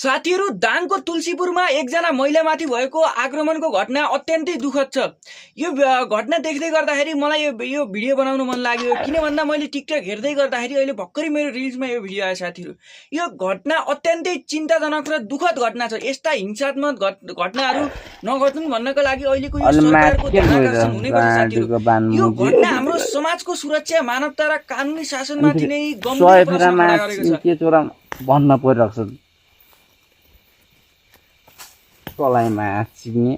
साथीहरू, दाङको तुलसीपुरमा एकजना महिलामाथि भएको आक्रमणको घटना अत्यन्तै दुःखद छ। यो घटना देख्दै गर्दाखेरि मलाई यो भिडियो बनाउन मन लाग्यो। किन भन्दा मैले टिकटक हेर्दै गर्दाखेरि अहिले भर्खरै मेरो रिल्समा यो भिडियो आयो। साथीहरू, यो घटना अत्यन्तै चिन्ताजनक र दुःखद घटना छ। यस्ता हिंसात्मक घटनाहरू नघटुन् भन्नको लागि अहिलेको यो सरकारको ध्यानाकर्षण हुनुपर्छ। साथीहरू, यो घटना हाम्रो समाजको सुरक्षा, मानवता र कानुनी शासनमाथि नै गम्भीर प्रश्न खडा गरेको छ। भन्न परिरहेको छ कलाइमा चिक्ने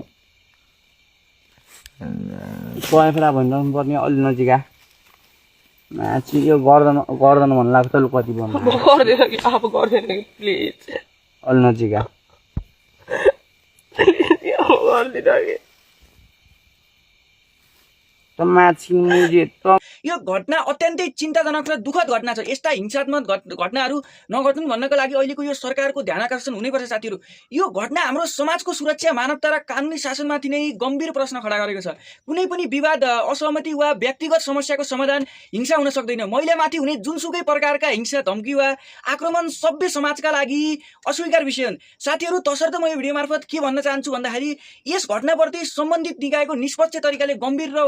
सयफेरा भनिरहनु पर्ने अलि नजिका माछी यो गर्दैन भन्न लाग्छ। लु कति भन्नु अलि नजिका माछी मुजे त यो घटना अत्यन्तै चिन्ताजनक र दुःखद घटना छ। यस्ता हिंसात्मक घटनाहरू नघटुन् भन्नको लागि अहिलेको यो सरकारको ध्यानाकर्षण हुनैपर्छ। साथीहरू, यो घटना हाम्रो समाजको सुरक्षा, मानवता र कानुनी शासनमाथि नै गम्भीर प्रश्न खडा गरेको छ। कुनै पनि विवाद, असहमति वा व्यक्तिगत समस्याको समाधान हिंसा हुन सक्दैन। महिलामाथि हुने जुनसुकै प्रकारका हिंसा, धम्की वा आक्रमण सभ्य समाजका लागि अस्वीकार विषय हुन्। साथीहरू, तसर्थ म यो भिडियो मार्फत के भन्न चाहन्छु भन्दाखेरि यस घटनाप्रति सम्बन्धित निकायको निष्पक्ष तरिकाले गम्भीर र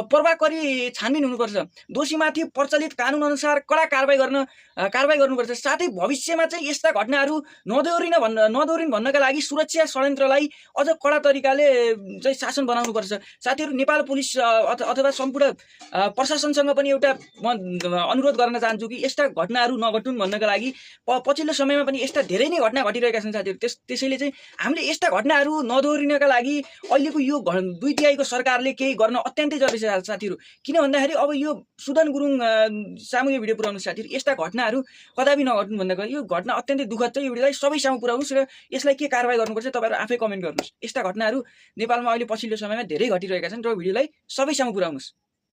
प्रभावकारी छानबिन हुनुपर्छ। दोषीमाथि प्रचलित कानुन अनुसार कडा कारबाही गर्नुपर्छ। साथै भविष्यमा चाहिँ यस्ता घटनाहरू नदोहोरिन भन्नका लागि सुरक्षा षड्यन्त्रलाई अझ कडा तरिकाले चाहिँ शासन बनाउनुपर्छ। साथीहरू, नेपाल पुलिस अथवा सम्पूर्ण प्रशासनसँग पनि एउटा म अनुरोध गर्न चाहन्छु कि यस्ता घटनाहरू नघटुन् भन्नका लागि पछिल्लो समयमा पनि यस्ता धेरै नै घटना घटिरहेका छन्। साथीहरू, त्यसैले चाहिँ हामीले यस्ता घटनाहरू नदोहोरिनका लागि अहिलेको यो 2/3 सरकारले केही गर्न अत्यन्तै जरुरी छ। साथीहरू, किन भन्दाखेरि अब यो सुदन गुरुङ सामु यो भिडियो पुर्याउनु। साथीहरू, यस्ता घटनाहरू कदापि नघटुन् भन्नको यो घटना अत्यन्तै दुःखद छ। यो भिडियोलाई सबै सामु पुर्याउनुहोस् र यसलाई के कारबाही गर्नुपर्छ तपाईहरु आफै कमेन्ट गर्नुहोस्। यस्ता घटनाहरू नेपालमा अहिले पछिल्लो समयमा धेरै घटिरहेका छन् र भिडियोलाई सबै सामु पुर्याउनुहोस्।